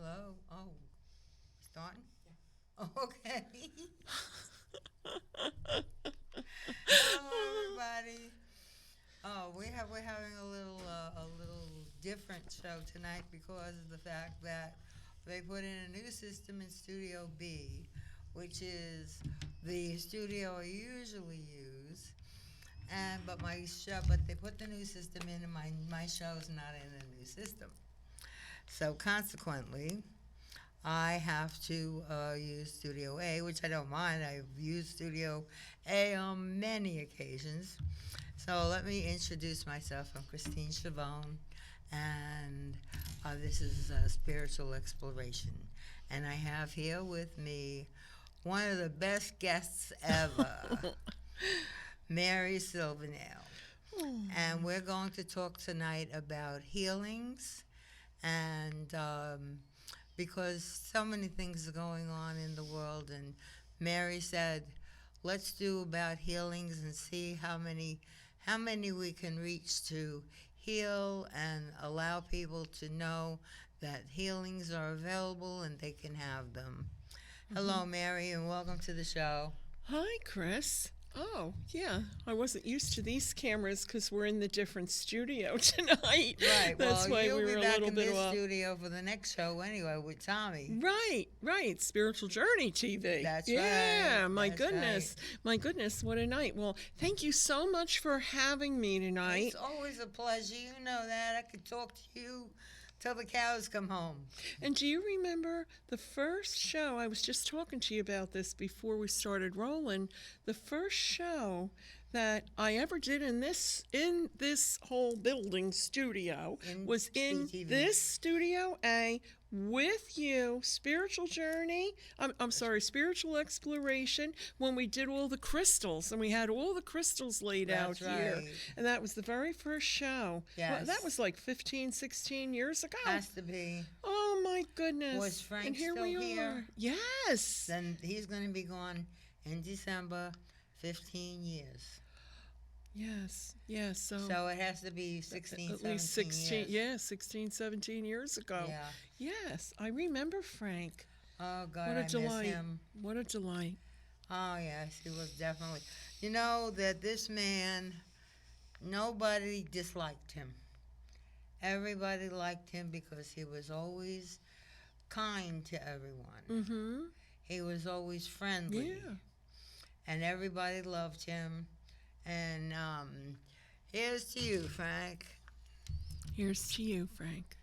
Hello. Oh, starting? Yeah. Okay. Hello, everybody. Oh, we're having a little different show tonight because of the fact that they put in a new system in Studio B, which is the studio I usually use. But they put the new system in, and my show's not in the new system. So consequently, I have to use Studio A, which I don't mind. I've used Studio A on many occasions. So let me introduce myself. I'm Christine Schiavone, and this is Spiritual Exploration. And I have here with me one of the best guests ever, Mary Silvernail. And we're going to talk tonight about healings and because so many things are going on in the world, and Mary said, let's do about healings and see how many we can reach to heal and allow people to know that healings are available and they can have them. Hello, Mary, and welcome to the show. Hi, Chris. Oh, yeah. I wasn't used to these cameras because we're in the different studio tonight. Right. That's why you'll we were be a back little in bit this off. studio for the next show anyway with Tommy. Right. Spiritual Journey TV. That's yeah, right. my That's goodness. My goodness, what a night. Well, thank you so much for having me tonight. It's always a pleasure. You know that. I could talk to you till the cows come home. And do you remember the first show? I was just talking to you about this before we started rolling. The first show that I ever did in this whole building studio was in CTV. this Studio A with you, Spiritual Journey. I'm sorry, Spiritual Exploration, when we did all the crystals and we had all the crystals laid That's out here. right. And that was the very first show. Yes. Well, that was like 15, 16 years ago. Has to be. Oh my goodness. Was Frank and here still we here? are. Yes. Then he's going to be gone in December, 15 years. Yes. So it has to be 16, at least 16 years. yeah, 16, 17 years ago. Yeah. Yes, I remember Frank. Oh, God, What a I delight. miss him. What a delight. Oh, yes, he was definitely. You know that this man, nobody disliked him. Everybody liked him because he was always kind to everyone. Mm-hmm. He was always friendly. Yeah. And everybody loved him. And here's to you, Frank. Here's to you, Frank.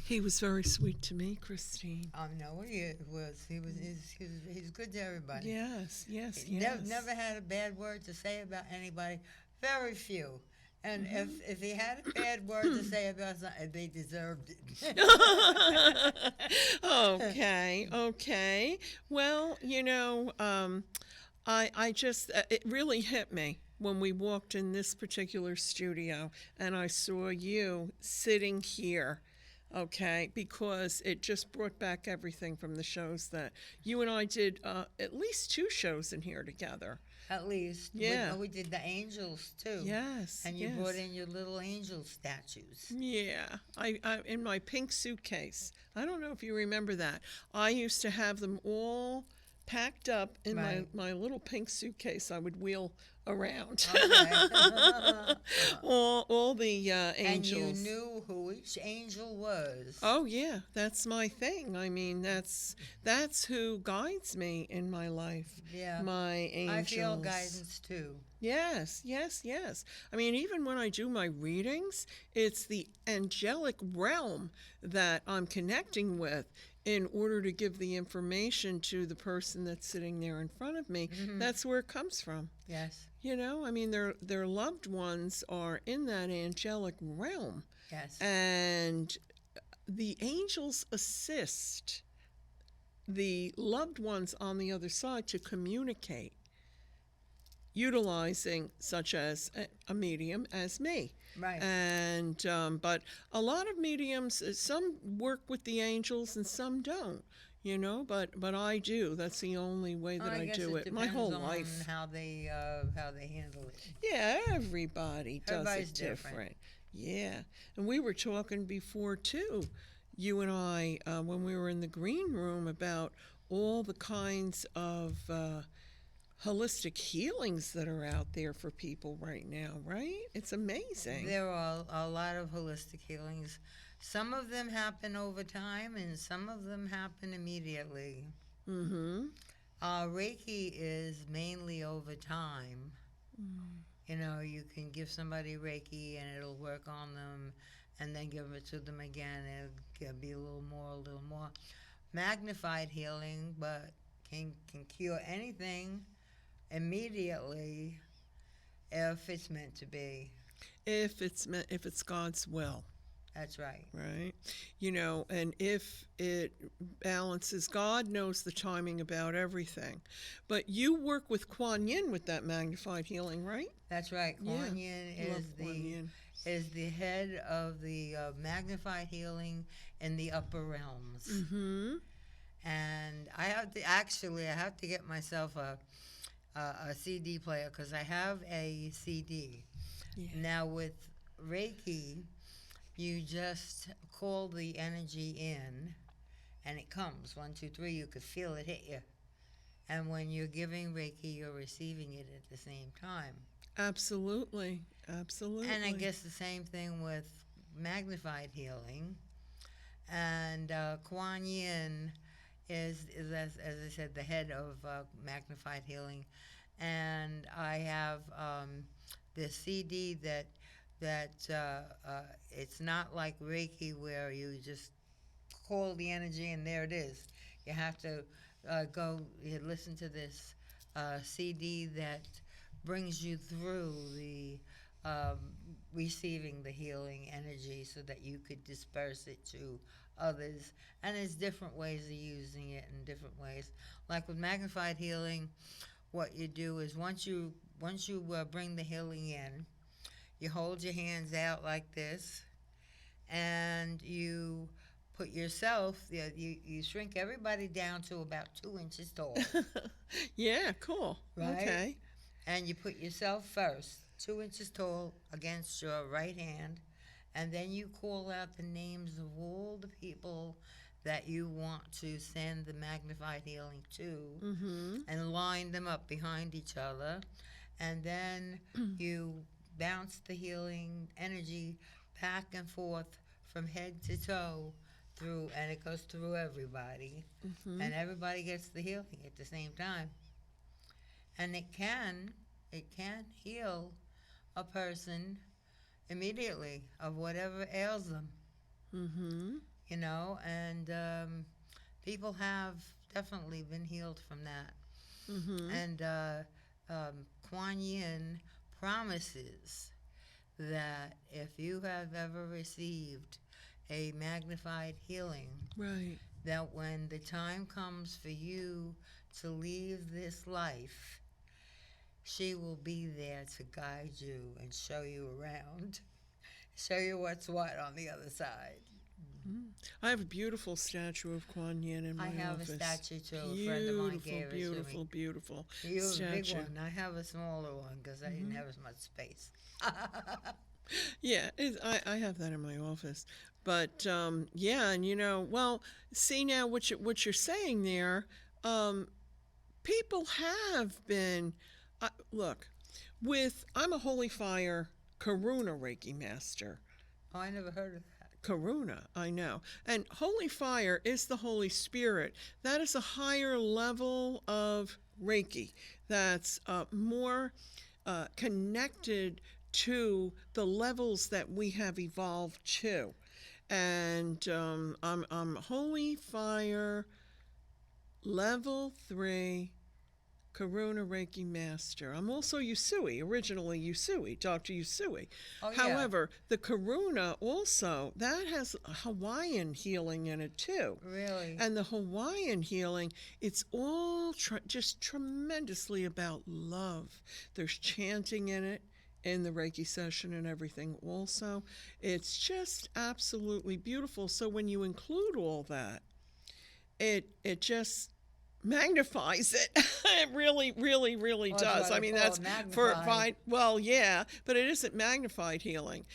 He was very sweet to me, Christine. No, he was. He's good to everybody. Yes. Never had a bad word to say about anybody. Very few. And if he had a bad word to say about something, they deserved it. Okay. Well, I just, it really hit me when we walked in this particular studio and I saw you sitting here. Okay, because it just brought back everything from the shows that you and I did, at least 2 shows in here together. At least. Yeah. We did the angels, too. Yes. And you brought in your little angel statues. Yeah, I in my pink suitcase. I don't know if you remember that. I used to have them all packed up in my little pink suitcase I would wheel around. Okay. all the angels. And you knew who each angel was. Oh yeah, that's my thing. I mean, that's who guides me in my life. Yeah. My angels. I feel guidance too. Yes. I mean, even when I do my readings, it's the angelic realm that I'm connecting with in order to give the information to the person that's sitting there in front of me. Mm-hmm. That's where it comes from. Yes. I mean, their loved ones are in that angelic realm. Yes. And the angels assist the loved ones on the other side to communicate, utilizing such as a medium as me. Right. And but a lot of mediums, some work with the angels and some don't. but I do. That's the only way that I I guess do it it my depends whole on life. how they handle it. Yeah, everybody does Everybody's it different. different. Yeah, and we were talking before too, you and I, when we were in the green room about all the kinds of holistic healings that are out there for people right now, right? It's amazing. There are a lot of holistic healings. Some of them happen over time, and some of them happen immediately. Mm-hmm. Reiki is mainly over time. You know, you can give somebody Reiki and it'll work on them, and then give it to them again, and it'll be a little more, a little more. Magnified healing, but can cure anything immediately if it's meant to be. If it's God's will. That's right. Right? And if it balances, God knows the timing about everything. But you work with Kuan Yin with that magnified healing, right? That's right. Yeah. Kuan Yin Love Kuan Yin. is the head of the magnified healing in the upper realms. Mm-hmm. And I have to get myself a CD player because I have a CD. Yeah. Now with Reiki, you just call the energy in, and it comes. 1, 2, 3. You could feel it hit you. And when you're giving Reiki, you're receiving it at the same time. Absolutely. Absolutely. And I guess the same thing with magnified healing. And Kuan Yin is as I said, the head of magnified healing. And I have this CD that it's not like Reiki where you just call the energy and there it is. You have to you listen to this CD that brings you through the receiving the healing energy so that you could disperse it to others. And there's different ways of using it in different ways. Like with magnified healing, what you do is once you bring the healing in, you hold your hands out like this, and you put yourself, you shrink everybody down to about 2 inches tall. Yeah, cool. Right? Okay. And you put yourself first, 2 inches tall against your right hand, and then you call out the names of all the people that you want to send the magnified healing to, Mm-hmm. and line them up behind each other. And then you bounce the healing energy back and forth from head to toe through, and it goes through everybody. Mm-hmm. And everybody gets the healing at the same time. And it can heal a person immediately of whatever ails them. Mm-hmm. And people have definitely been healed from that. Mm-hmm. And Kuan Yin promises that if you have ever received a magnified healing, Right. that when the time comes for you to leave this life, she will be there to guide you and show you around, show you what's what on the other side. I have a beautiful statue of Kuan Yin in my I have office. a statue too. A friend of mine gave it to me. Beautiful, beautiful You have a big statue. one. I have a smaller one because I didn't have as much space. Yeah, I have that in my office. But yeah, and well, see now what you're saying there. People have been. Look, I'm a Holy Fire Karuna Reiki master. Oh, I never heard of that. Karuna, I know. And Holy Fire is the Holy Spirit. That is a higher level of Reiki that's more connected to the levels that we have evolved to. And I'm Holy Fire Level 3 Karuna Reiki Master. I'm also Usui, originally Usui, Dr. Usui. Oh, yeah. However, the Karuna also, that has Hawaiian healing in it too. Really? And the Hawaiian healing, it's all just tremendously about love. There's chanting in it, in the Reiki session and everything also. It's just absolutely beautiful. So when you include all that, it just magnifies it. It really, really, really Well, that's does. why I they mean, call that's it for magnified. well, yeah, but it isn't magnified healing.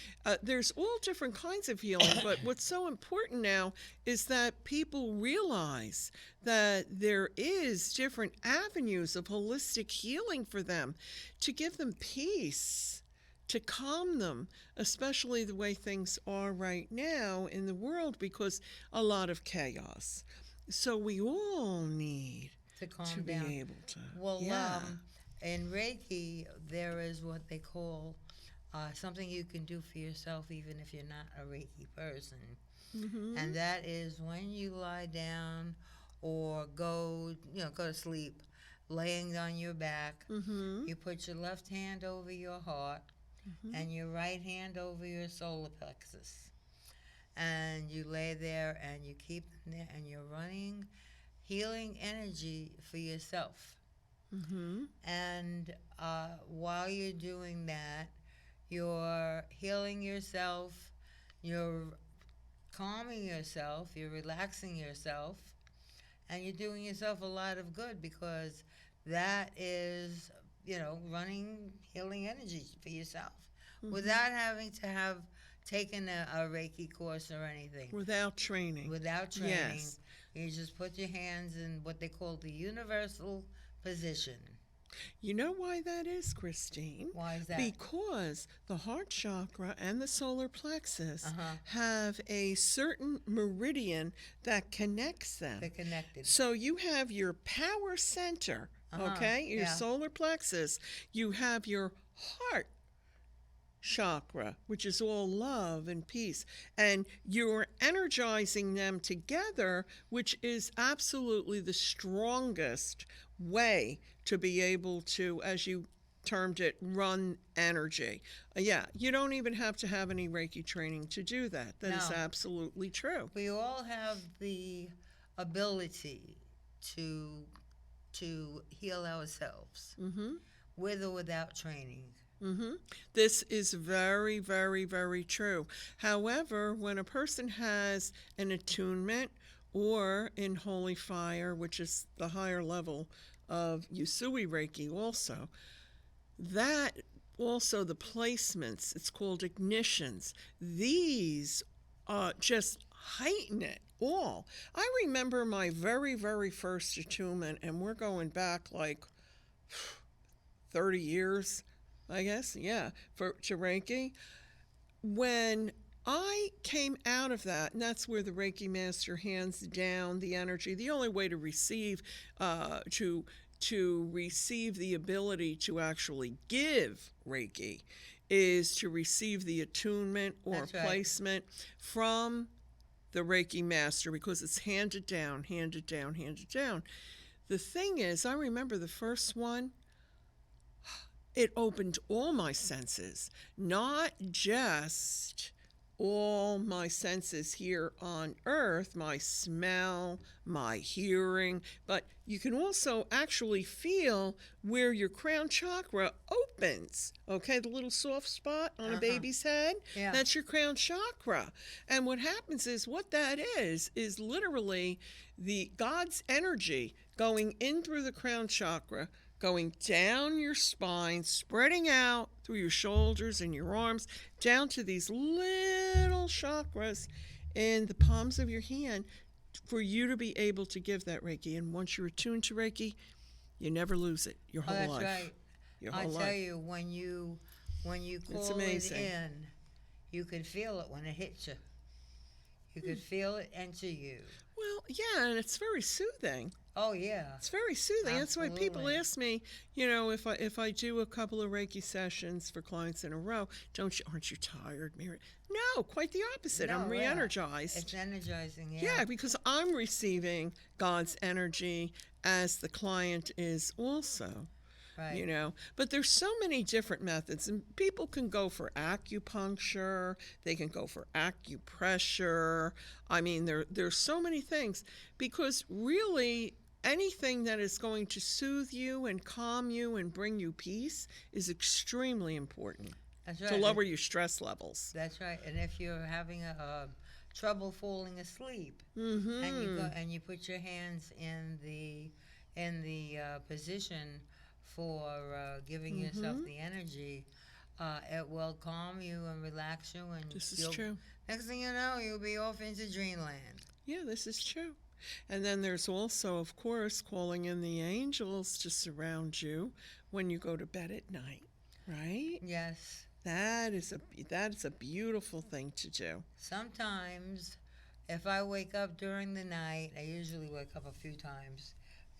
There's all different kinds of healing, but what's so important now is that people realize that there is different avenues of holistic healing for them to give them peace, to calm them, especially the way things are right now in the world, because a lot of chaos. So we all need To to calm down. be able to, Well, yeah. in Reiki, there is what they call something you can do for yourself, even if you're not a Reiki person. Mm-hmm. And that is when you lie down or go to sleep, laying on your back, Mm-hmm. you put your left hand over your heart Mm-hmm. and your right hand over your solar plexus. And you lay there and you keep them there and you're running healing energy for yourself. Mm-hmm. And while you're doing that, you're healing yourself, you're calming yourself, you're relaxing yourself, and you're doing yourself a lot of good because that is, running healing energy for yourself Mm-hmm. without having to have taken a Reiki course or anything. Without training. Without training, Yes. you just put your hands in what they call the universal position. You know why that is, Christine? Why is that? Because the heart chakra and the solar plexus Uh-huh. have a certain meridian that connects them. They're connected. So you have your power center, okay, your Yeah. solar plexus. You have your heart chakra, which is all love and peace. And you're energizing them together, which is absolutely the strongest way to be able to, as you termed it, run energy. Yeah, you don't even have to have any Reiki training to do that. That is No. absolutely true. We all have the ability to heal ourselves Mm-hmm. with or without training. Mm-hmm. This is very, very, very true. However, when a person has an attunement or in holy fire, which is the higher level of Usui Reiki also, that also the placements, it's called ignitions, these just heighten it all. I remember my very, very first attunement, and we're going back like 30 years, I guess, yeah, to Reiki. When I came out of that, and that's where the Reiki master hands down the energy. The only way to receive, to receive the ability to actually give Reiki, is to receive the attunement or That's right. placement from the Reiki master, because it's handed down, handed down, handed down. The thing is, I remember the first one, it opened all my senses, not just all my senses here on earth, my smell, my hearing, but you can also actually feel where your crown chakra opens. Okay, the little soft spot on a baby's head, Yeah. that's your crown chakra. And what happens is, what that is literally the God's energy going in through the crown chakra, going down your spine, spreading out through your shoulders and your arms, down to these little chakras in the palms of your hand, for you to be able to give that Reiki. And once you're attuned to Reiki, you never lose it your whole That's life. right. Your I whole tell life. you, when you It's call it amazing. in, you can feel it when it hits you. You could feel it enter you. Well, yeah, and it's very soothing. Oh yeah. It's very soothing. That's why people Absolutely. ask me, if I do a couple of Reiki sessions for clients in a row, aren't you tired, Mary? No, quite the opposite. No, I'm yeah. re-energized. It's energizing, Yeah, because I'm receiving God's energy as the client is also. Right. But there's so many different methods, and people can go for acupuncture, they can go for acupressure. I mean, there's so many things, because really anything that is going to soothe you and calm you and bring you peace is extremely important That's to right. lower your stress levels. That's right. And if you're having trouble falling asleep, Mm-hmm. and you put your hands in the position for giving yourself Mm-hmm. the energy, it will calm you and relax you, and This is true. next thing you know, you'll be off into dreamland. Yeah, this is true. And then there's also, of course, calling in the angels to surround you when you go to bed at night, right? Yes. That is a beautiful thing to do. Sometimes, if I wake up during the night, I usually wake up a few times.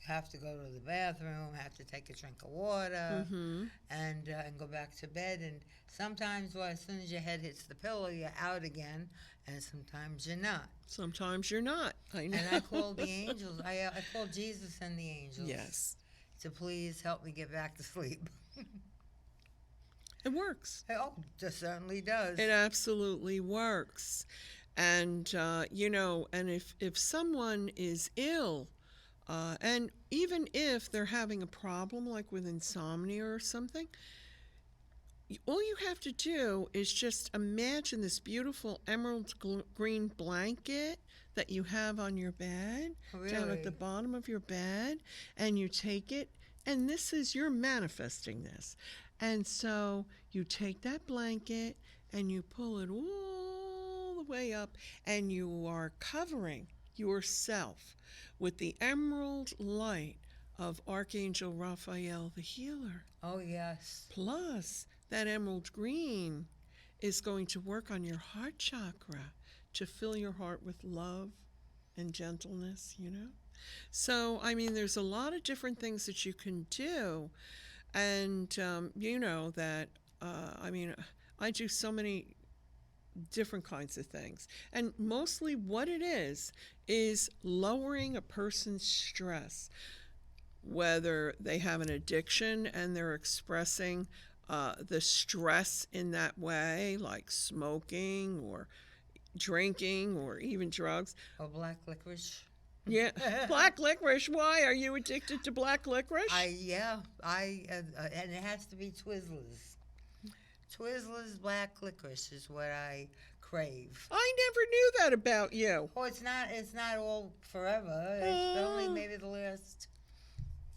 Have to go to the bathroom, have to take a drink of water, Mm-hmm. and go back to bed. And sometimes, well, as soon as your head hits the pillow, you're out again, and sometimes you're not. Sometimes you're not. I know. And I call the angels. I call Jesus and the angels. Yes, To please help me get back to sleep. it works. Oh, it certainly does. It absolutely works. And and if someone is ill, and even if they're having a problem like with insomnia or something, all you have to do is just imagine this beautiful emerald green blanket that you have on your bed, down at the Really? bottom of your bed, and you take it, and you're manifesting this. And so you take that blanket and you pull it all the way up, and you are covering yourself with the emerald light of Archangel Raphael the healer. Oh, yes. Plus, that emerald green is going to work on your heart chakra to fill your heart with love and gentleness. So, I mean, there's a lot of different things that you can do. And, I do so many different kinds of things. And mostly what it is lowering a person's stress, whether they have an addiction and they're expressing the stress in that way, like smoking or drinking or even drugs. Or black licorice. Yeah, black licorice. Why are you addicted to black licorice? And it has to be Twizzlers. Twizzlers black licorice is what I crave. I never knew that about you. Oh, it's not all forever. It's only maybe the last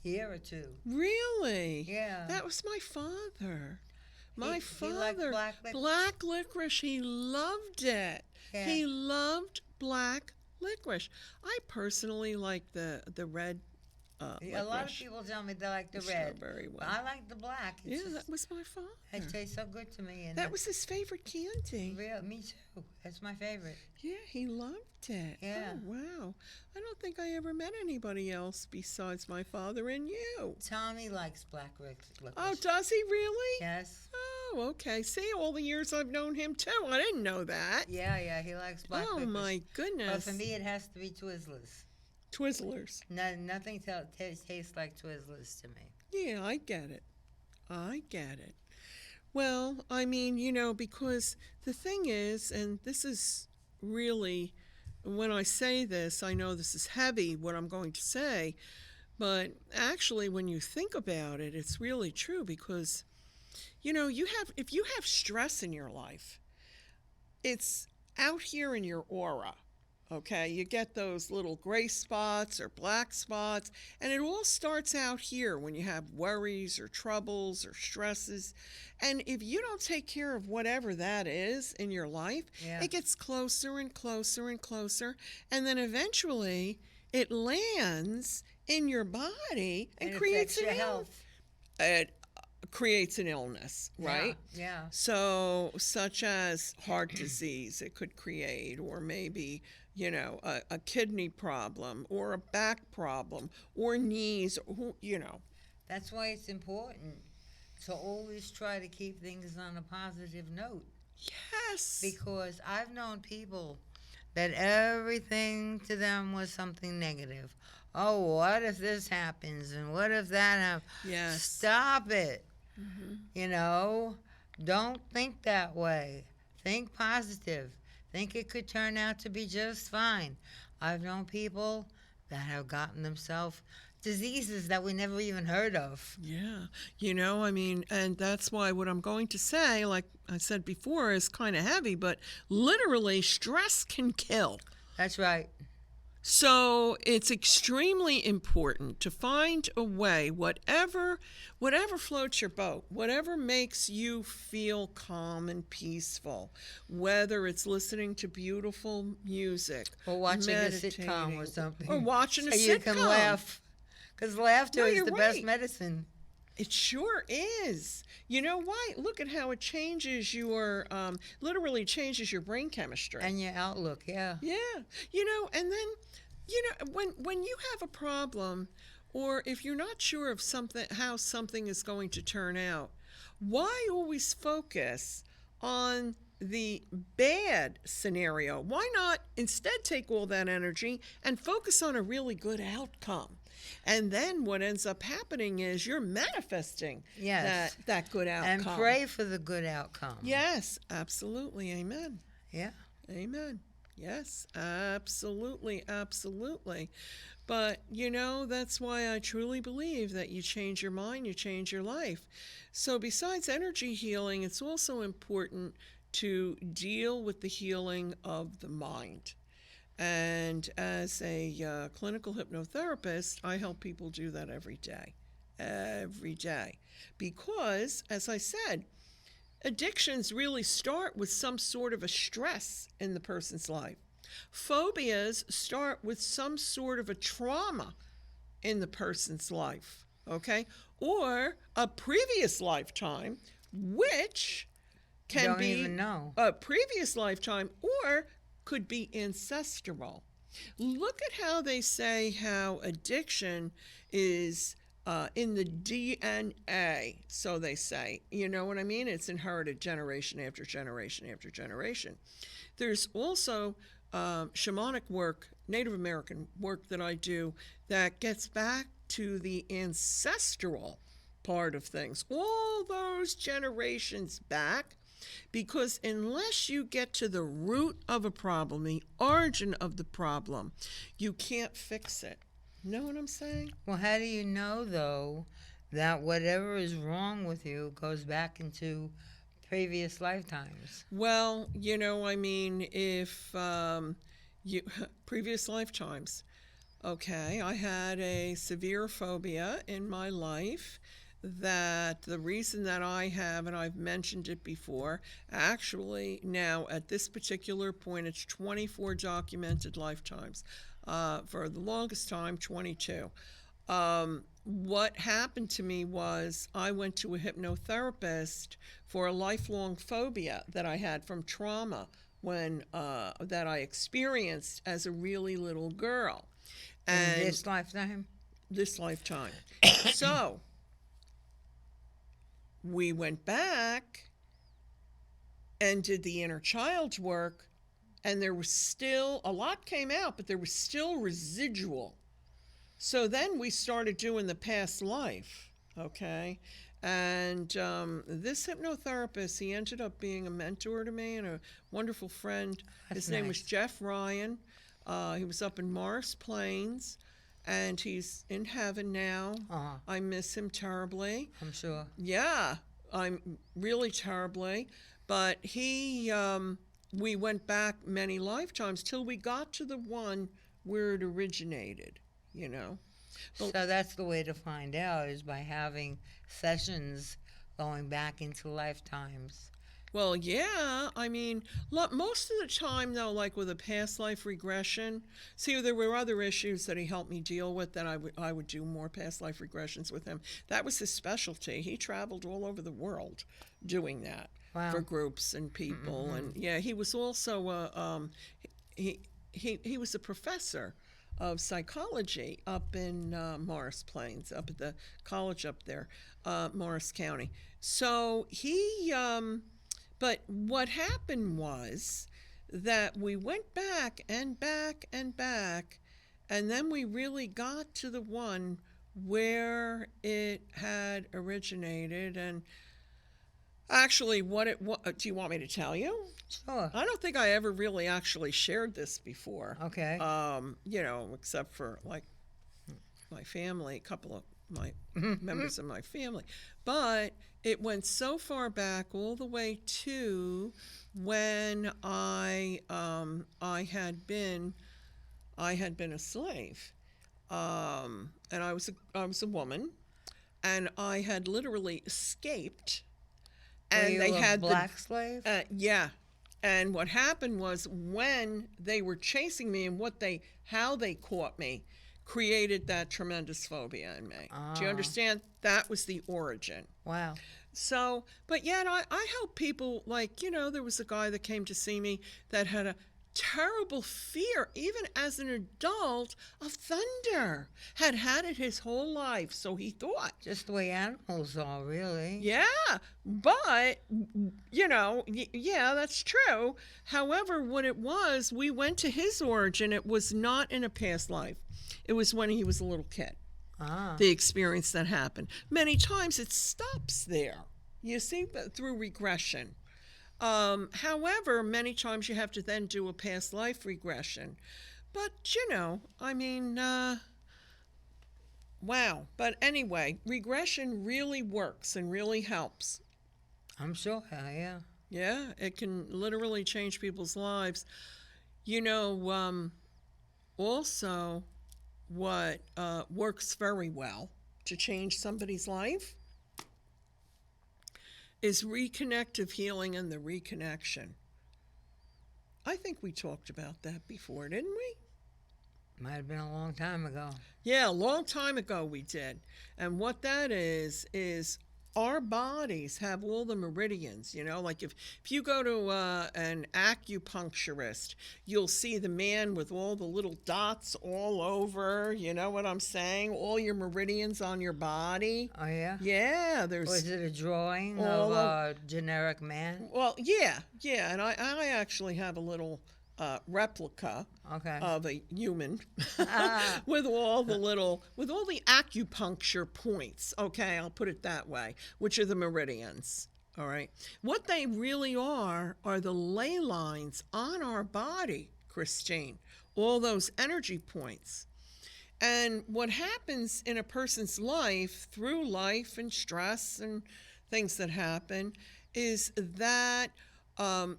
year or two. Really? Yeah. That was my father. My He liked father. black licorice. Black licorice. He loved it. Yeah. He loved black licorice. I personally like the red licorice. A lot of people tell me they like the The red. strawberry one. But I like the black. Yeah, that was my father. It tastes so good to me. And That was his favorite candy. me too. That's my favorite. Yeah, he loved it. Yeah. Oh, wow. I don't think I ever met anybody else besides my father and you. Tommy likes black licorice. Oh, does he really? Yes. Oh, okay. See, all the years I've known him too. I didn't know that. Yeah, he likes black Oh, licorice. my goodness. But for me, it has to be Twizzlers. Twizzlers. Nothing tastes like Twizzlers to me. Yeah, I get it. I get it. Well, I mean, because the thing is, and this is really, when I say this, I know this is heavy, what I'm going to say, but actually, when you think about it, it's really true because, if you have stress in your life, it's out here in your aura. Okay, you get those little gray spots or black spots, and it all starts out here when you have worries or troubles or stresses. And if you don't take care of whatever that is in your life, Yeah. it gets closer and closer and closer, and then eventually it lands in your body and It creates affects your health. It creates an illness, right? Yeah. So, such as heart disease, it could create, or maybe, a kidney problem, or a back problem, or knees, That's why it's important to always try to keep things on a positive note. Yes. Because I've known people that everything to them was something negative. Oh, what if this happens? And what if that happens? Yes. Stop it. Don't think that way. Think positive. Think it could turn out to be just fine. I've known people that have gotten themselves diseases that we never even heard of. Yeah. I mean, and that's why what I'm going to say, like I said before, is kind of heavy, but literally, stress can kill. That's right. So it's extremely important to find a way, whatever floats your boat, whatever makes you feel calm and peaceful, whether it's listening to beautiful music, Or watching a meditating, sitcom or something. or watching a So sitcom. you can laugh. Because laughter No, is you're the best right. medicine. It sure is. You know why? Look at how it changes your, literally changes your brain chemistry. And your outlook, yeah. Yeah. And then, when you have a problem, or if you're not sure of how something is going to turn out, why always focus on the bad scenario? Why not instead take all that energy and focus on a really good outcome? And then what ends up happening is you're manifesting Yes. that good outcome. And pray for the good outcome. Yes, absolutely. Amen. Yeah. Amen. Yes, absolutely, absolutely. But, that's why I truly believe that you change your mind, you change your life. So besides energy healing, it's also important to deal with the healing of the mind. And as a clinical hypnotherapist, I help people do that every day. Every day. Because, as I said, addictions really start with some sort of a stress in the person's life. Phobias start with some sort of a trauma in the person's life, okay? Or a previous lifetime, which can Don't be even know. a previous lifetime or could be ancestral. Look at how they say how addiction is in the DNA, so they say. You know what I mean? It's inherited generation after generation after generation. There's also shamanic work, Native American work that I do that gets back to the ancestral part of things, all those generations back, because unless you get to the root of a problem, the origin of the problem, you can't fix it. Know what I'm saying? Well, how do you know, though, that whatever is wrong with you goes back into previous lifetimes? Well, if you previous lifetimes. Okay, I had a severe phobia in my life that the reason that I have, and I've mentioned it before, actually now at this particular point, it's 24 documented lifetimes. For the longest time, 22. What happened to me was I went to a hypnotherapist for a lifelong phobia that I had from trauma that I experienced as a really little girl. And In this lifetime? This lifetime. So we went back and did the inner child work, and there was still, a lot came out, but there was still residual. So then we started doing the past life, okay? And this hypnotherapist, he ended up being a mentor to me and a wonderful friend. His name was Jeff Ryan. He was up in Morris Plains, and he's in heaven now. Uh-huh. I miss him terribly. I'm sure. Yeah, I'm really terribly. But we went back many lifetimes till we got to the one where it originated, So that's the way to find out, is by having sessions going back into lifetimes. Well, yeah, I mean, most of the time, though, like with a past life regression, see, there were other issues that he helped me deal with that I would do more past life regressions with him. That was his specialty. He traveled all over the world doing that. Wow. For groups and people. Mm-hmm. And yeah, he was also he was a professor of psychology up in Morris Plains, up at the college up there, Morris County. So but what happened was that we went back and back and back, and then we really got to the one where it had originated. And actually, what do you want me to tell you? Sure. I don't think I ever really actually shared this before. Okay. Except for like my family, a couple of my members of my family. But it went so far back, all the way to when I had been a slave, and I was a woman, and I had literally escaped. Were And you they a had black slave? yeah. And what happened was when they were chasing me and how they caught me created that tremendous phobia in me. Do you understand? That was the origin. Wow. So, but yet I help people, like, there was a guy that came to see me that had a terrible fear, even as an adult, of thunder. Had it his whole life, so he thought. Just the way animals are, really. Yeah, but, yeah, that's true. However, what it was, we went to his origin. It was not in a past life. It was when he was a little kid. The experience that happened. Many times it stops there, you see, through regression. However, many times you have to then do a past life regression. But, wow. But anyway, regression really works and really helps. I'm sure, yeah. Yeah, it can literally change people's lives. Also, what works very well to change somebody's life is reconnective healing and the reconnection. I think we talked about that before, didn't we? Might have been a long time ago. Yeah, a long time ago we did. And what that is our bodies have all the meridians, like if you go to an acupuncturist, you'll see the man with all the little dots all over, you know what I'm saying? All your meridians on your body. Oh, yeah? Yeah, there's... Or is it a drawing of a generic man? Well, yeah, and I actually have a little replica of a human with all the acupuncture points. Okay, I'll put it that way, which are the meridians. All right. What they really are the ley lines on our body, Christine. All those energy points. And what happens in a person's life, through life and stress and things that happen, is that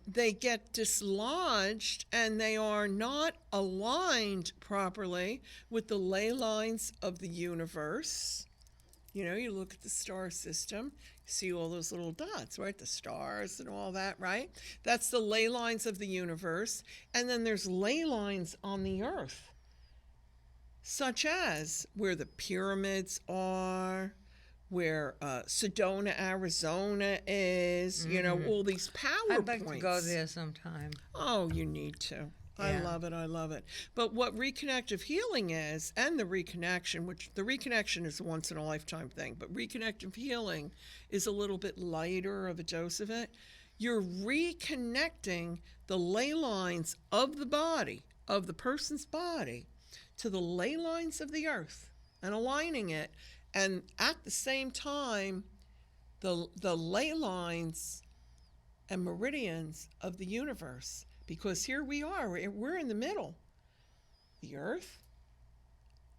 they get dislodged and they are not aligned properly with the ley lines of the universe. You look at the star system, you see all those little dots, right? The stars and all that, right? That's the ley lines of the universe. And then there's ley lines on the earth, such as where the pyramids are, where Sedona, Arizona is, all these power I'd like points. to go there sometime. Oh, you need to. I love it. But what reconnective healing is, and the reconnection, which the reconnection is a once-in-a-lifetime thing, but reconnective healing is a little bit lighter of a dose of it. You're reconnecting the ley lines of the body, of the person's body, to the ley lines of the earth and aligning it. And at the same time, the ley lines and meridians of the universe, because here we are, we're in the middle, the earth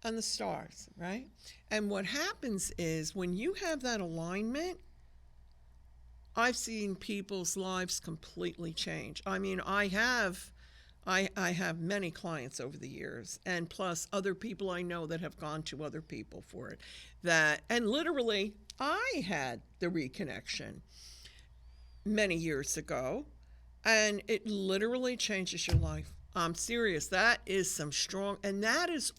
and the stars, right? And what happens is when you have that alignment, I've seen people's lives completely change. I mean, I have many clients over the years, and plus other people I know that have gone to other people for it. And literally, I had the reconnection many years ago, and it literally changes your life. I'm serious. That is some strong, and that is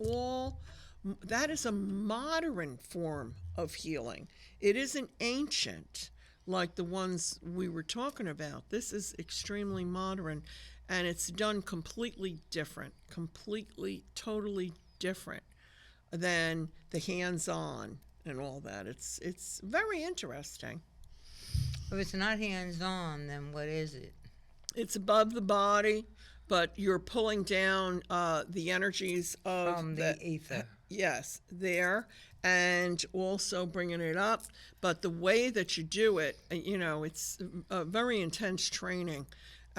a modern form of healing. It isn't ancient like the ones we were talking about. This is extremely modern. And it's done completely different, totally different than the hands-on and all that. It's very interesting. If it's not hands-on, then what is it? It's above the body, but you're pulling down the energies of From the ether. Yes, there, and also bringing it up. But the way that you do it, it's a very intense training.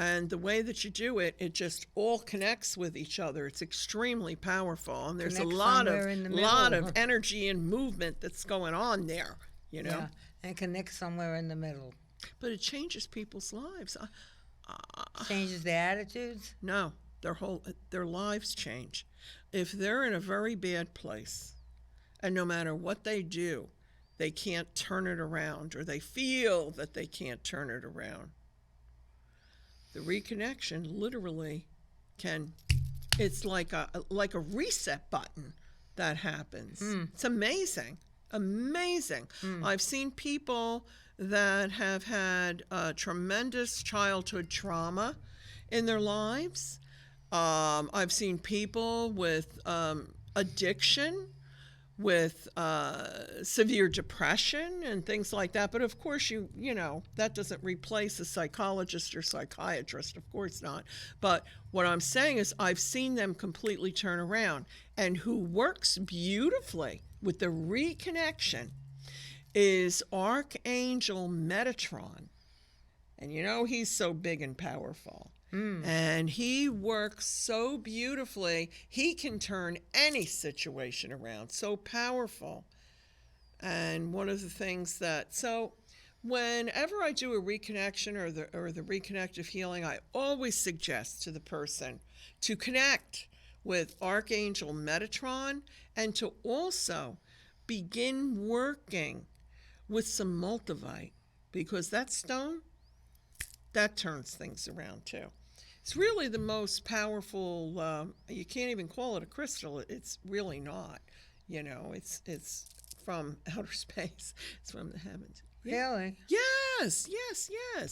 And the way that you do it, it just all connects with each other. It's extremely powerful, and there's Connect a lot somewhere in the lot middle. of energy and movement that's going on there. You know, Yeah, and connect somewhere in the middle. but it changes people's lives. Changes their attitudes. No, their lives change. If they're in a very bad place, and no matter what they do, they can't turn it around, or they feel that they can't turn it around. The reconnection literally can, it's like a reset button that happens. It's amazing. Amazing. I've seen people that have had tremendous childhood trauma in their lives. I've seen people with addiction, with severe depression and things like that. But of course, you know, that doesn't replace a psychologist or psychiatrist. Of course not. But what I'm saying is I've seen them completely turn around. And who works beautifully with the reconnection is Archangel Metatron. And you know, he's so big and powerful. And he works so beautifully. He can turn any situation around. So powerful. And one of the things that, so whenever I do a reconnection or the reconnective healing, I always suggest to the person to connect with Archangel Metatron and to also begin working with some multivite, because that stone, that turns things around too. It's really the most powerful, you can't even call it a crystal. It's really not. You know, it's from outer space. It's from the heavens. Really? Yes.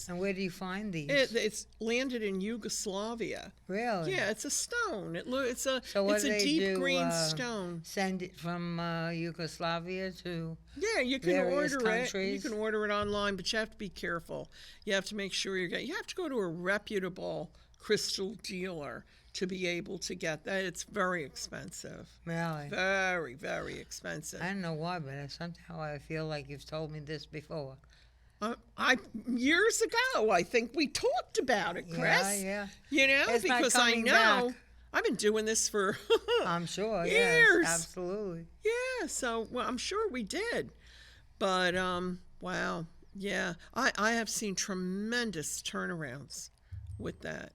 And where do you find these? It's landed in Yugoslavia. Really? Yeah, it's a stone. It's a do they deep do, green stone. Send it from Yugoslavia to Yeah, you can various order it. You countries? can order it online, but you have to be careful. You have to make sure you have to go to a reputable crystal dealer to be able to get that. It's very expensive. Really? Very, very expensive. I don't know why, but somehow I feel like you've told me this before. I years ago, I think we talked about it, Chris. Yeah. You know, It's not because I coming know back. I've been doing this for I'm sure. years. Yes, absolutely. Yeah, so well, I'm sure we did. But wow, yeah, I have seen tremendous turnarounds with that.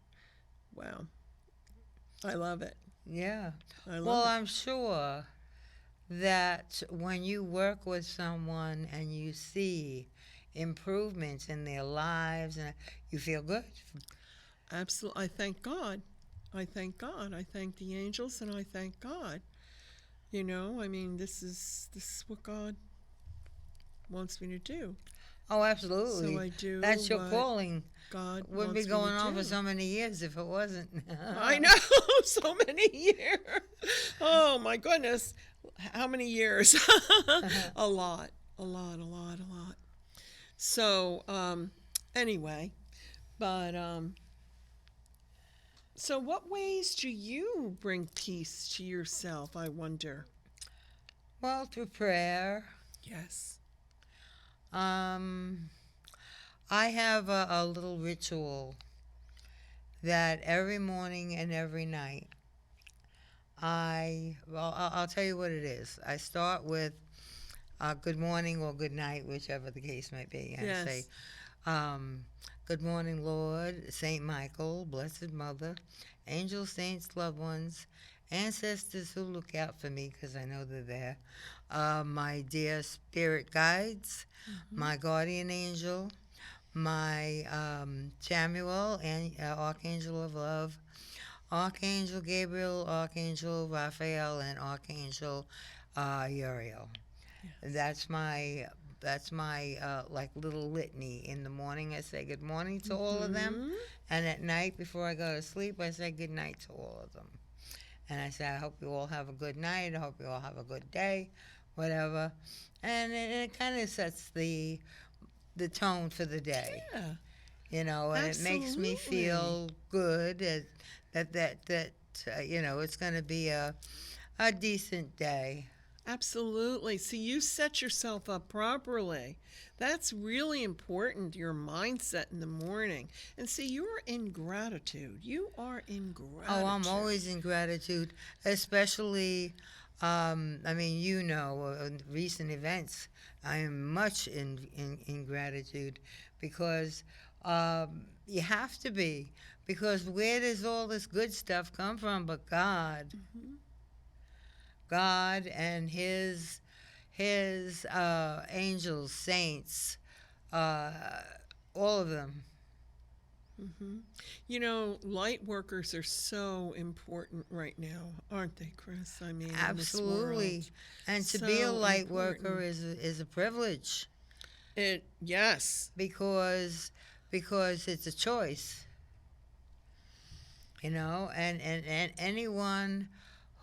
Wow, I love it. Yeah. I love Well, it. I'm sure that when you work with someone and you see improvements in their lives, and you feel good. Absolutely, I thank God. I thank God. I thank the angels, and I thank God. You know, I mean, this is what God wants me to do. Oh, absolutely. So I do. That's your what calling. God Wouldn't be wants me going to on do. for so many years if it wasn't. I know, so many years. Oh my goodness, how many years? A lot. So anyway, but so what ways do you bring peace to yourself, I wonder? Well, through prayer. Yes. I have a little ritual that every morning and every night I'll tell you what it is. I start with good morning or good night, whichever the case may be. I Yes. say, good morning, Lord, Saint Michael, Blessed Mother, angels, saints, loved ones, ancestors who look out for me because I know they're there, my dear spirit guides, my guardian angel, my Samuel, and Archangel of Love, Archangel Gabriel, Archangel Raphael, and Archangel Uriel. That's my like little litany. In the morning, I say good morning to all of them, and at night before I go to sleep, I say good night to all of them. And I say, I hope you all have a good night. I hope you all have a good day, whatever. And it kind of sets the tone for the day. Yeah. You know, and it makes me feel good that you know, it's going to be a decent day. Absolutely. See, you set yourself up properly. That's really important, your mindset in the morning. And see, you're in gratitude. You are in Oh, I'm gratitude. always in gratitude, especially, I mean, recent events. I am much in gratitude because you have to be. Because where does all this good stuff come from but God? Mhm. God and His angels, saints, uh, all of them. Hmm. You know, light workers are so important right now, aren't they, Chris? I mean, in this Absolutely. world, And to be a so light worker important. is a privilege Yes. because it's a choice, and anyone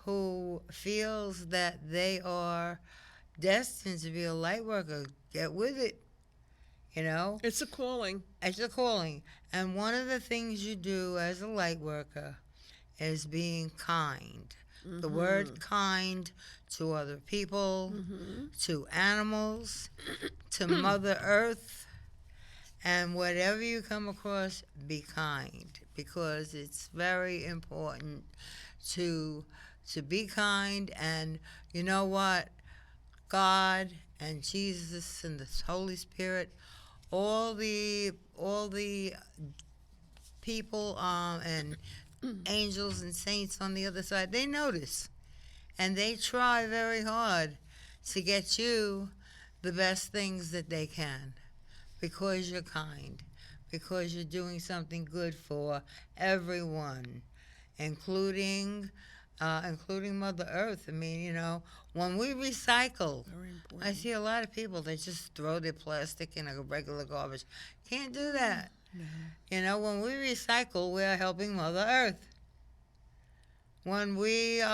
who feels that they are destined to be a light worker, get with it, you know. It's a calling. It's a calling. And one of the things you do as a light worker is being kind. The Mm-hmm. word kind to other people, Mm-hmm. to animals, to Mother Earth, and whatever you come across, be kind because it's very important to to be kind. And you know what? God and Jesus and the Holy Spirit, all the people and angels and saints on the other side, they notice and they try very hard to get you the best things that they can because you're kind, because you're doing something good for everyone, including including Mother Earth. I mean, when we recycle, Very I important. see a lot of people that just throw their plastic in a regular garbage. Can't do that. No. When we recycle, we're helping Mother Earth. When we're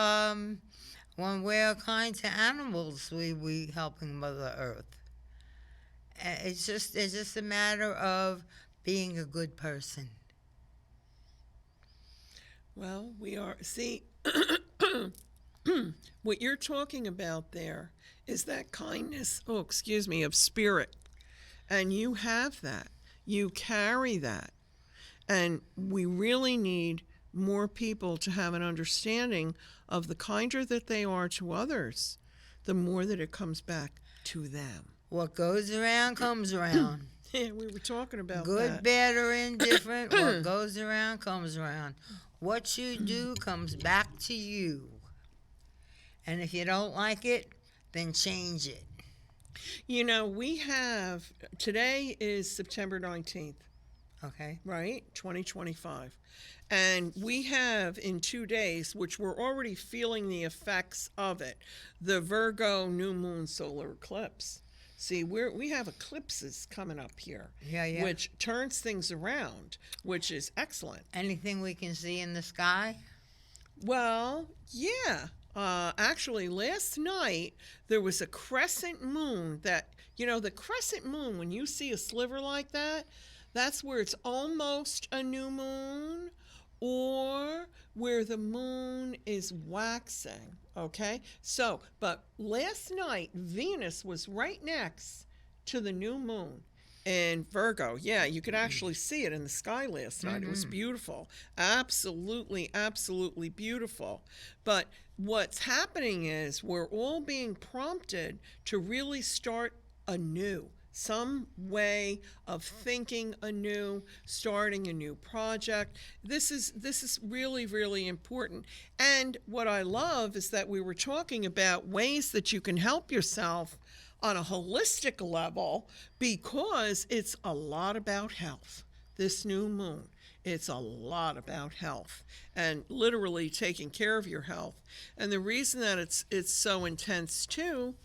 kind to animals, we helping Mother Earth. It's just a matter of being a good person. Well, we are. See, what you're talking about there is that kindness, oh, excuse me, of spirit. And you have that. You carry that. And we really need more people to have an understanding of the kinder that they are to others, the more that it comes back to them. What goes around comes around. Yeah, we were talking about Good, that. bad, or indifferent, what goes around comes around. What you do comes back to you. And if you don't like it, then change it. You know, we have, today is September 19th, Okay? right? 2025. And we have in 2 days, which we're already feeling the effects of it, the Virgo new moon solar eclipse. See, we have eclipses coming up here, Yeah, yeah. which turns things around, which is excellent. Anything we can see in the sky? Well, yeah. Actually, last night there was a crescent moon that, the crescent moon, when you see a sliver like that, that's where it's almost a new moon or where the moon is waxing. Okay? So, but last night, Venus was right next to the new moon. In Virgo, yeah, you could actually see it in the sky last night. It was beautiful. Absolutely, absolutely beautiful. But what's happening is we're all being prompted to really start anew. Some way of thinking anew, starting a new project. This is really, really important. And what I love is that we were talking about ways that you can help yourself on a holistic level because it's a lot about health. This new moon, it's a lot about health and literally taking care of your health. And the reason that it's so intense too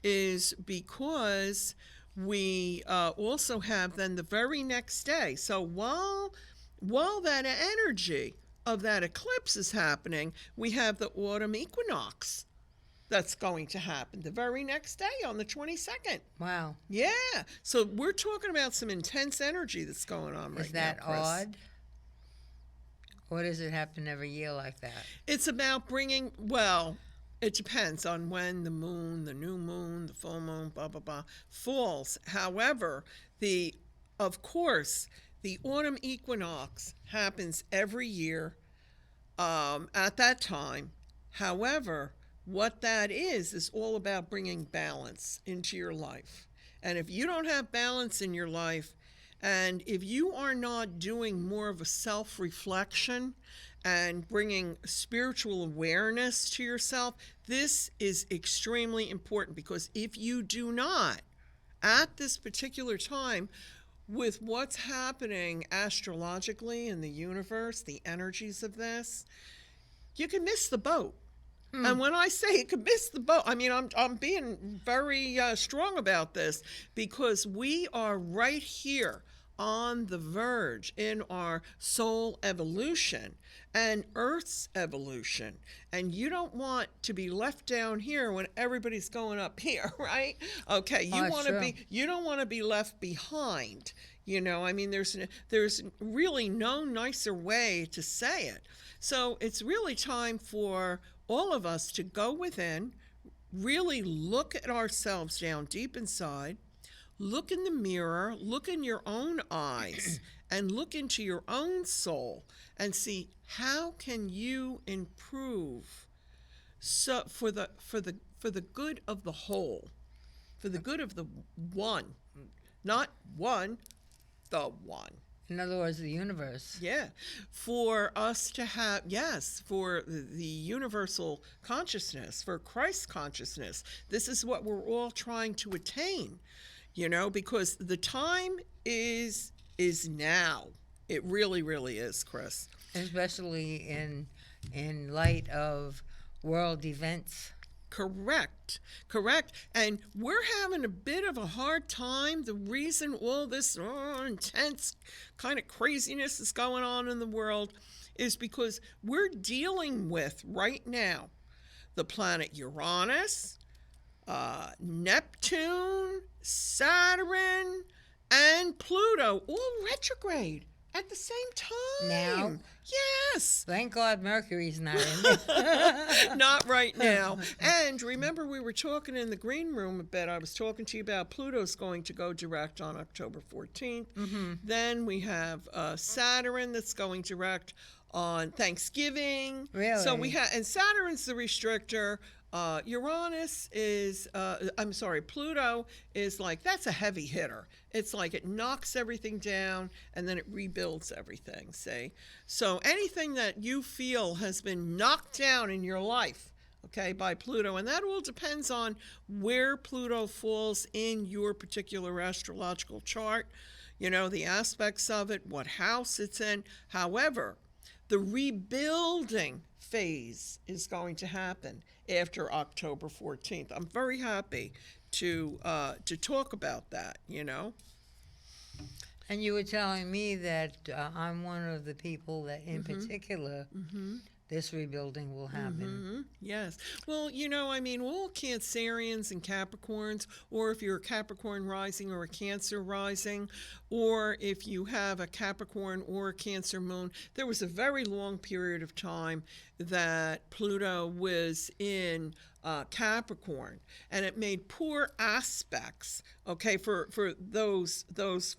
is because we also have then the very next day. So while that energy of that eclipse is happening, we have the autumn equinox that's going to happen the very next day on the 22nd. Wow. Yeah. So we're talking about some intense energy that's going on right Is that now, Chris. odd? Or does it happen every year like that? It's about bringing, well, It depends on when the moon, the new moon, the full moon, blah, blah, blah, falls. However, of course, the autumn equinox happens every year at that time. However, what that is all about bringing balance into your life. And if you don't have balance in your life, and if you are not doing more of a self-reflection and bringing spiritual awareness to yourself, this is extremely important, because if you do not, at this particular time, with what's happening astrologically in the universe, the energies of this, you can miss the boat. And when I say you can miss the boat, I mean, I'm being very strong about this, because we are right here on the verge in our soul evolution and Earth's evolution. And you don't want to be left down here when everybody's going up here, right? Okay, you don't want to be left behind. You know, I mean, there's really no nicer way to say it. So it's really time for all of us to go within, really look at ourselves down deep inside, look in the mirror, look in your own eyes, and look into your own soul and see, how can you improve so for the good of the whole, for the good of the one, not one, the one. In other words, the universe. Yeah, for us to have, yes, for the universal consciousness, for Christ consciousness. This is what we're all trying to attain, you know, because the time is now. It really, really is, Chris. Especially in light of world events. Correct. And we're having a bit of a hard time. The reason all this intense kind of craziness is going on in the world is because we're dealing with, right now, the planet Uranus, Neptune, Saturn, and Pluto, all retrograde at the same time. Now? Yes. Thank God Mercury's not in there. Not right now. And remember, we were talking in the green room a bit. I was talking to you about Pluto's going to go direct on October 14th. Mm-hmm. Then we have Saturn that's going direct on Thanksgiving. Really? So we have, and Saturn's the restrictor. Uranus is, Pluto is like, that's a heavy hitter. It's like it knocks everything down and then it rebuilds everything, see? So anything that you feel has been knocked down in your life, okay, by Pluto, and that all depends on where Pluto falls in your particular astrological chart, you know, the aspects of it, what house it's in. However, the rebuilding phase is going to happen after October 14th. I'm very happy to talk about that, you know. And you were telling me that I'm one of the people that, in particular, this rebuilding will happen. Yes. Well, you know, I mean, all Cancerians and Capricorns, or if you're a Capricorn rising or a Cancer rising, or if you have a Capricorn or a Cancer moon, there was a very long period of time that Pluto was in Capricorn, and it made poor aspects, okay, for those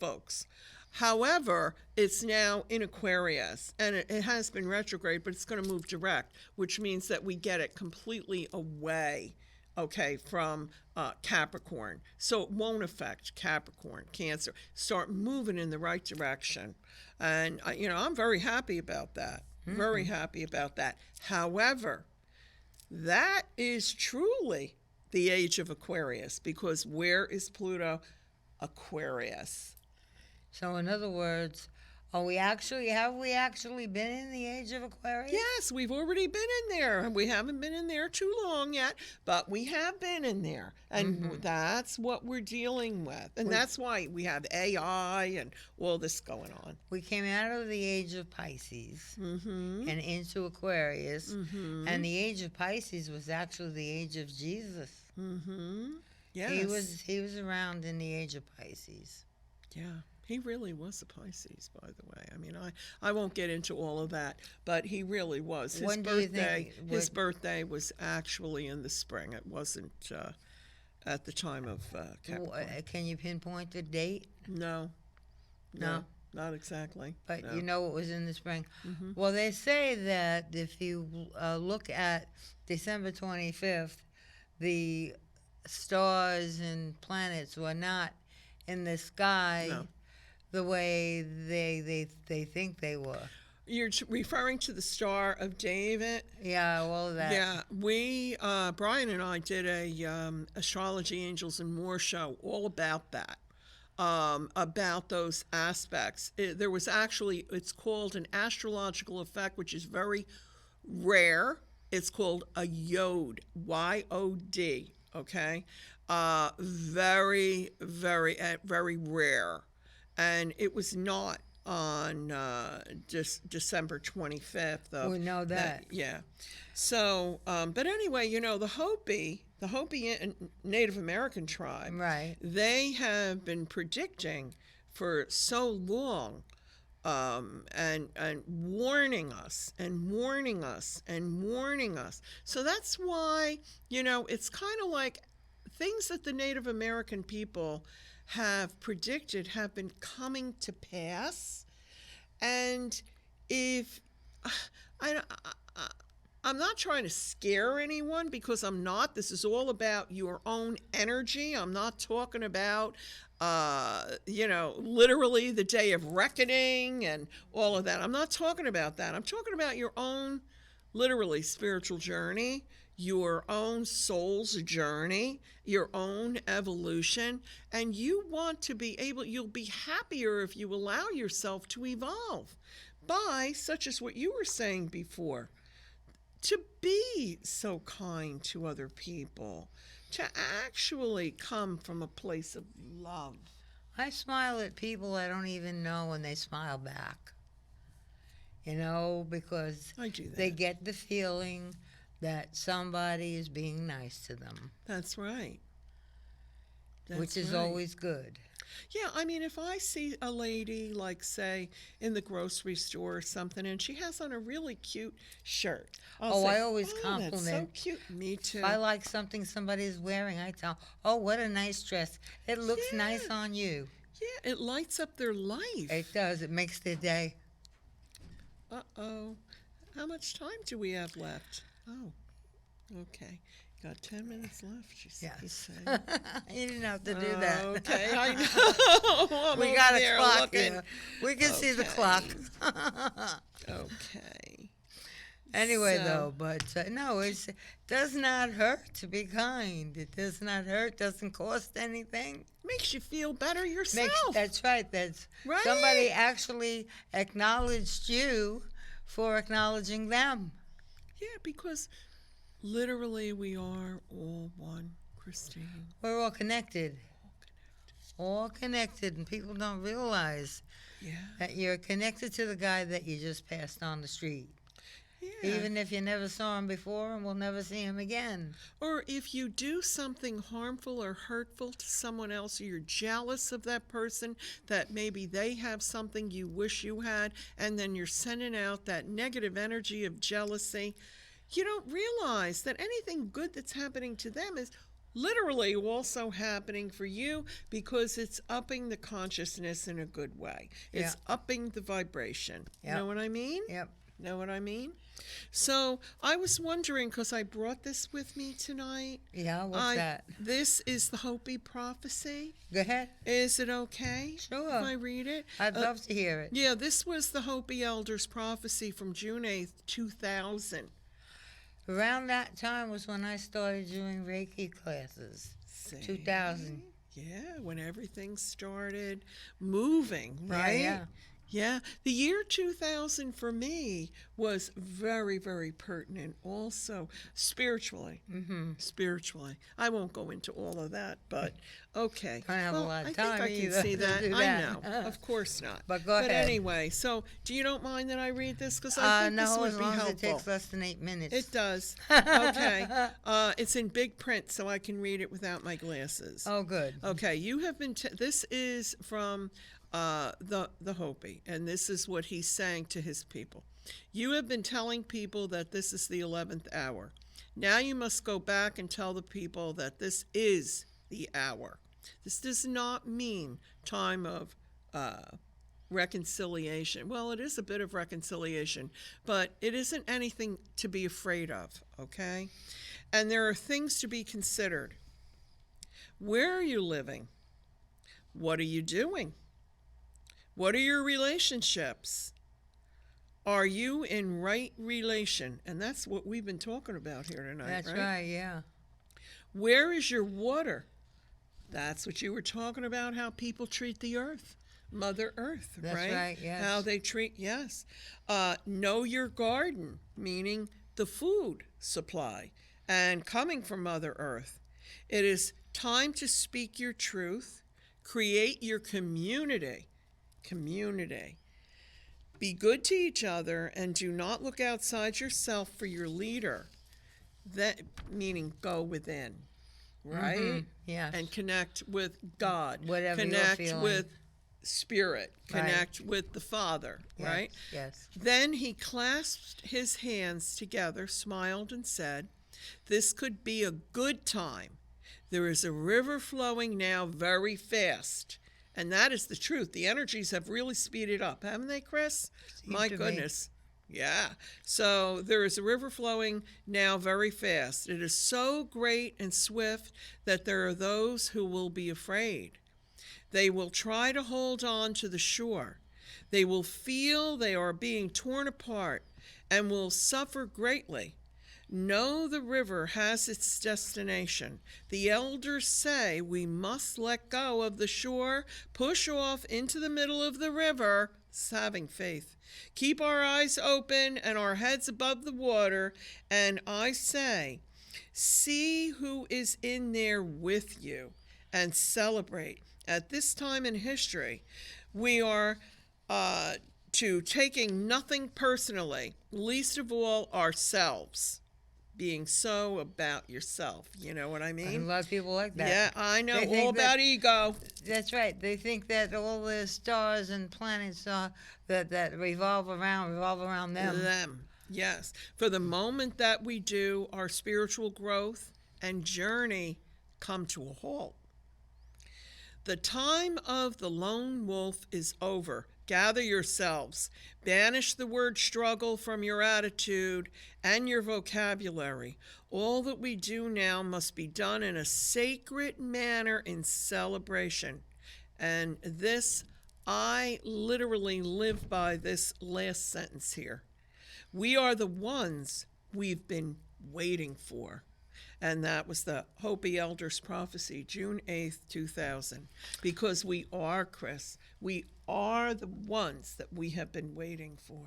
folks. However, it's now in Aquarius, and it has been retrograde, but it's going to move direct, which means that we get it completely away, okay, from Capricorn. So it won't affect Capricorn, Cancer. Start moving in the right direction. And, you know, I'm very happy about that. Very happy about that. However, that is truly the age of Aquarius, because where is Pluto? Aquarius. So, in other words, have we actually been in the age of Aquarius? Yes, we've already been in there. We haven't been in there too long yet, but we have been in there. And that's what we're dealing with. And that's why we have AI and all this going on. We came out of the age of Pisces and into Aquarius. And the age of Pisces was actually the age of Jesus. Yes. He was around in the age of Pisces. Yeah. He really was a Pisces, by the way. I mean, I won't get into all of that, but he really was. His When do you birthday, think? his birthday was actually in the spring. It wasn't at the time of Capricorn. Can you pinpoint the date? No, No. not exactly. But No. you know it was in the spring. Mhm. Well, they say that if you look at December 25th, the stars and planets were not in the sky No. the way they think they were. You're referring to the Star of David? Yeah, all of that. Yeah, we Brian and I did a Astrology Angels and More show all about that, about those aspects. There was actually, it's called an astrological effect, which is very rare. It's called a yod, Y-O-D. Okay, very, very, very rare, and it was not on December 25th. We know that. Yeah. So, but anyway, you know, the Hopi Native American tribe, Right. they have been predicting for so long, and warning us and warning us and warning us. So that's why, you know, it's kind of like things that the Native American people have predicted have been coming to pass. And if I'm not trying to scare anyone, because I'm not. This is all about your own energy. I'm not talking about, you know, literally the day of reckoning and all of that. I'm not talking about that. I'm talking about your own, literally, spiritual journey, your own soul's journey, your own evolution, and you want to be able, you'll be happier if you allow yourself to evolve by, such as what you were saying before, to be so kind to other people, to actually come from a place of love. I smile at people I don't even know when they smile back. You know, because I do that. they get the feeling that somebody is being nice to them, That's right. which is right. always good. Yeah, I mean, if I see a lady, like, say, in the grocery store or something, and she has on a really cute shirt, I'll say, I always That's so compliment. cute. Me too. If I like something somebody is wearing, I tell, oh, what a nice dress. It looks Yeah. nice on you. Yeah, it lights up their life. It does. It makes their day. Uh-oh. How much time do we have left? Oh, okay. Got 10 minutes left, she said. Yes. You didn't have to do that. Okay, I know. I'm We over got a there clock looking. here. We can see the Okay. clock. Okay. Anyway, So- though, but no, it does not hurt to be kind. It does not hurt. Doesn't cost anything. Makes you feel better yourself. That's right. That's Right? somebody actually acknowledged you for acknowledging them. Yeah, because literally we are all one, Christine. We're all connected. All connected, and people don't realize Yeah. that you're connected to the guy that you just passed on the street. Yeah. Even if you never saw him before and will never see him again. Or if you do something harmful or hurtful to someone else, or you're jealous of that person, that maybe they have something you wish you had, and then you're sending out that negative energy of jealousy, you don't realize that anything good that's happening to them is literally also happening for you, because it's upping the consciousness in a good way. It's upping the vibration. You Yep. know what I mean? Yep. Know what I mean? So I was wondering, because I brought this with me tonight. Yeah, what's that? This is the Hopi prophecy. Go ahead. Is it okay Sure. if I read it? I'd love to hear it. Yeah, this was the Hopi elders' prophecy from June 8th, 2000. Around that time was when I started doing Reiki classes. See? 2000. Yeah, when everything started moving, right? Yeah. Yeah, the year 2000 for me was very, very pertinent also spiritually. Mm-hmm. Spiritually. I won't go into all of that, but okay. Don't have a lot of I time think I can either see to that. do I that. know. Of course not. But go ahead. anyway, so do you don't mind that I read this? Because I think this No, would as be long as helpful. it takes less than 8 minutes. It does. Okay. It's in big print, so I can read it without my glasses. Oh, good. Okay, you have been, this is from the Hopi, and this is what he's saying to his people. You have been telling people that this is the 11th hour. Now you must go back and tell the people that this is the hour. This does not mean time of reconciliation. Well, it is a bit of reconciliation, but it isn't anything to be afraid of, okay? And there are things to be considered. Where are you living? What are you doing? What are your relationships? Are you in right relation? And that's what we've been talking about here tonight, That's right? right, yeah. Where is your water? That's what you were talking about, how people treat the earth. Mother Earth, That's right? right, yes. How they treat, yes. Know your garden, meaning the food supply, and coming from Mother Earth. It is time to speak your truth, create your community. Community. Be good to each other and do not look outside yourself for your leader. That meaning go within, right? Mhm, yes. And connect with God. Whatever you're connect feeling. with Spirit. Right. Connect with the Father, Yes, right? Yes. Then he clasped his hands together, smiled, and said, "This could be a good time. There is a river flowing now very fast." And that is the truth. The energies have really speeded up, haven't they, Chris? My to be. goodness. Yeah. So there is a river flowing now very fast. It is so great and swift that there are those who will be afraid. They will try to hold on to the shore. They will feel they are being torn apart and will suffer greatly. Know the river has its destination. The elders say we must let go of the shore, push off into the middle of the river, having faith. Keep our eyes open and our heads above the water, and I say, see who is in there with you and celebrate. At this time in history, we are to taking nothing personally, least of all ourselves. Being so about yourself, you know what I A mean? lot of people like that. Yeah, I know, They think all about ego. That's right. They think that all the stars and planets that revolve around them. Yes. For the moment that we do, our spiritual growth and journey come to a halt. The time of the lone wolf is over. Gather yourselves. Banish the word struggle from your attitude and your vocabulary. All that we do now must be done in a sacred manner in celebration. And this, I literally live by this last sentence here. We are the ones we've been waiting for. And that was the Hopi Elders Prophecy, June 8th, 2000. Because we are, Chris, we are the ones that we have been waiting for.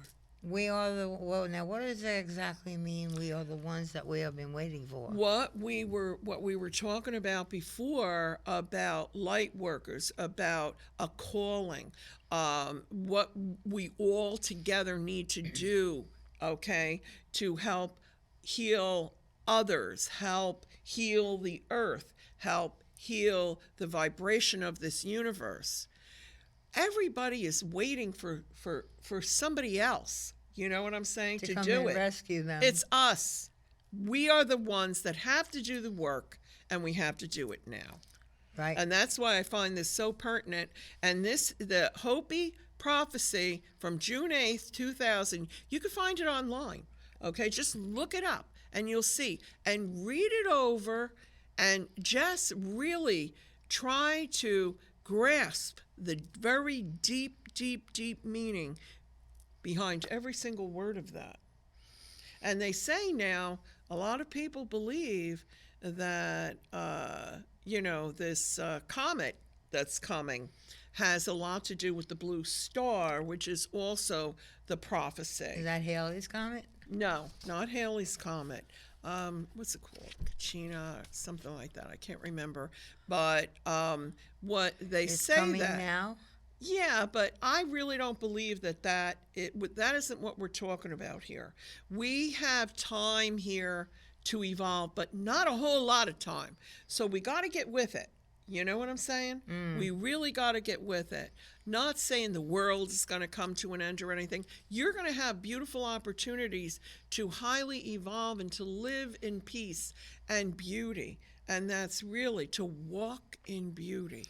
We are well. Now, what does that exactly mean? We are the ones that we have been waiting for. What we were talking about before about light workers, about a calling, what we all together need to do, okay, to help heal others, help heal the earth, help heal the vibration of this universe. Everybody is waiting for somebody else, you know what I'm saying, to come do and it. rescue them. It's us. We are the ones that have to do the work, and we have to do it now. Right. And that's why I find this so pertinent. And the Hopi prophecy from June 8th, 2000, you can find it online. Okay, just look it up and you'll see. And read it over and just really try to grasp the very deep, deep, deep meaning behind every single word of that. And they say now, a lot of people believe that, this comet that's coming has a lot to do with the blue star, which is also the prophecy. Is that Halley's Comet? No, not Halley's Comet. What's it called? Kachina, something like that. I can't remember. But what they It's say coming that now. yeah, but I really don't believe that isn't what we're talking about here. We have time here to evolve, but not a whole lot of time. So we got to get with it. You know what I'm saying? We really got to get with it. Not saying the world is going to come to an end or anything. You're going to have beautiful opportunities to highly evolve and to live in peace and beauty. And that's really to walk in beauty.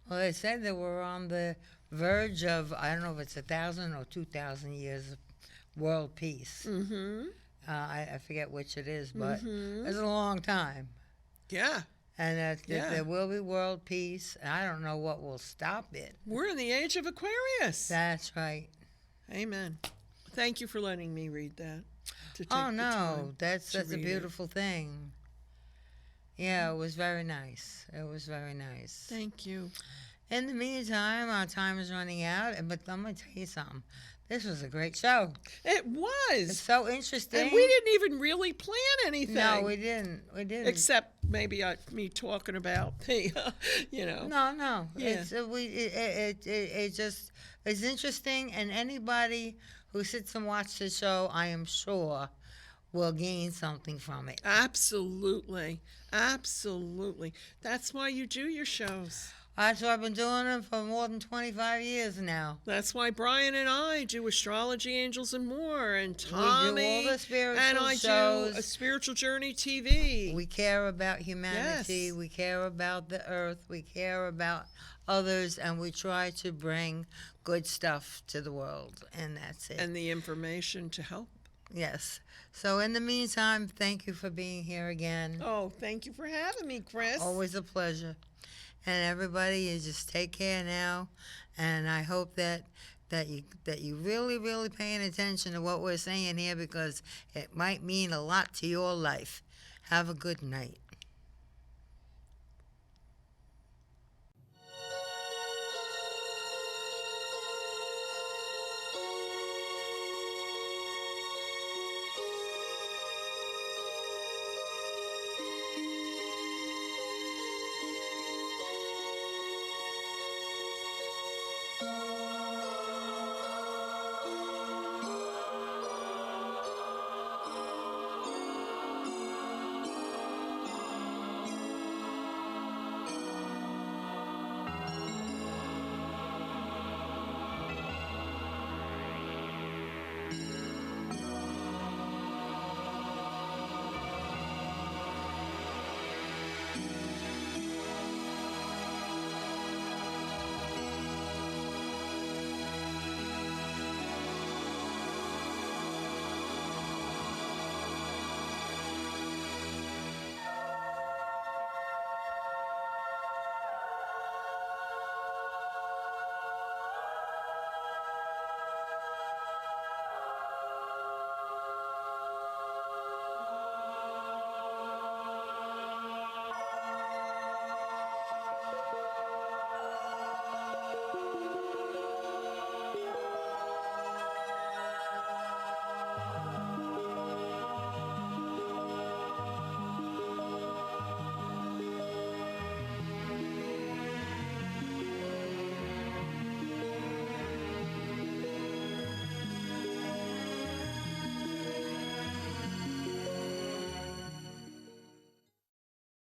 Well, they said that we're on the verge of, I don't know if it's 1,000 or 2,000 years of world peace. Mm-hmm. I forget which it is, but it's a long time. Yeah. And that there will be world peace. I don't know what will stop it. We're in the age of Aquarius. That's right. Amen. Thank you for letting me read that. Oh, no, that's a beautiful thing. Yeah, it was very nice. It was very nice. Thank you. In the meantime, our time is running out, but I'm going to tell you something. This was a great show. It was. It's so interesting. And we didn't even really plan anything. No, we didn't. We didn't. Except maybe me talking about the, No. Yeah. It's interesting, and anybody who sits and watches the show, I am sure, will gain something from it. Absolutely. Absolutely. That's why you do your shows. That's why I've been doing them for more than 25 years now. That's why Brian and I do Astrology, Angels, and More, and Tommy. We do all the spiritual and I shows. do a Spiritual Journey TV. We care about humanity. Yes. We care about the earth. We care about others, and we try to bring good stuff to the world, and that's it. And the information to help. Yes. So in the meantime, thank you for being here again. Oh, thank you for having me, Chris. Always a pleasure. And everybody, you just take care now, and I hope that you really paying attention to what we're saying here, because it might mean a lot to your life. Have a good night.